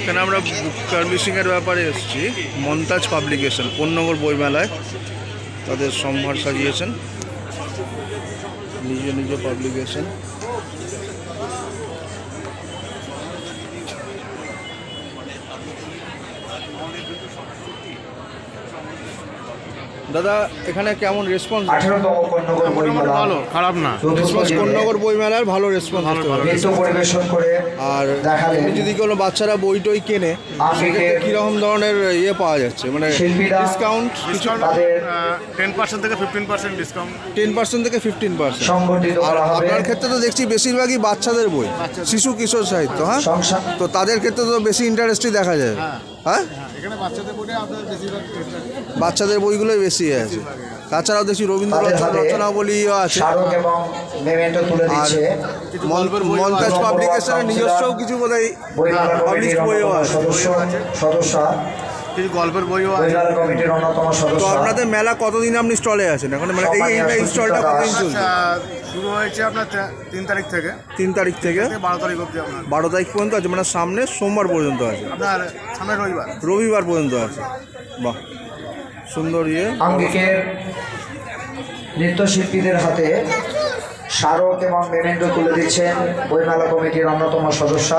এখানে আমরা বুক পাবলিশিংয়ের ব্যাপারে এসেছি। মন্তাজ পাবলিকেশন কোন্নগর বইমেলায় তাদের সম্ভার সাজিয়েছেন, নিজ নিজ পাবলিকেশন। দাদা এখানে কেমন রেসপন্স? 18তম কোন্নগর বইমেলা ভালো, খারাপ না। রেসপন্স কোন্নগর বইমেলার ভালো রেসপন্স নৃত্য পরিবেশন করে আর দেখালেন। যদি কোনো বাচ্চারা বই টই কেনে সেক্ষেত্রে কীরকম ধরনের ইয়ে পাওয়া যাচ্ছে, মানে শিল্পীরা ডিসকাউন্ট? তাদের 10% থেকে 15% ডিসকাউন্ট। 10% থেকে 15%। সংগঠিত আর করা হবে। আপনার ক্ষেত্রে তো দেখছি বেশিরভাগই বাচ্চাদের বই, শিশু কিশোর সাহিত্য। হ্যাঁ, সংসার তো তাদের ক্ষেত্রে তো বেশি ইন্টারেস্টই দেখা যায়। হ্যাঁ, এখানে বাচ্চাদের বইটা আপনার বেশিরভাগ বাচ্চাদের বইগুলোই বেশি আছে। তাছাড়াও দেখছি রবীন্দ্র তাদের হাতে রচনাবলীও আছে। স্মারক এবং মেমেন্টো তুলে আর দিচ্ছে। মন্তাজ পাবলিকেশনের নিজস্বও কিছু বোধহয় বইমেলা পাবলিশ কমিটির বইও অন্যতম আছে। সদস্য কিছু গল্পের বইও আছে। বইমেলা কমিটির অন্যতম তো সদস্য। আপনাদের মেলা কতদিন আপনি স্টলে আছেন এখন, মানে এই স্টলটা কতদিন চলছে? শুরু হয়েছে আপনার 3 তারিখ থেকে 3 তারিখ থেকে 12 তারিখ অবধি আপনার 12 তারিখ পর্যন্ত আছে, মানে সামনে সোমবার পর্যন্ত আছে, আপনার সামনের রবিবার। রবিবার পর্যন্ত আছে। বাহ, সুন্দর ইয়ে। আঙ্গিকের নৃত্যশিল্পীদের হাতে স্মারক এবং মেমেন্টো তুলে দিচ্ছেন বইমেলা কমিটির অন্যতম সদস্য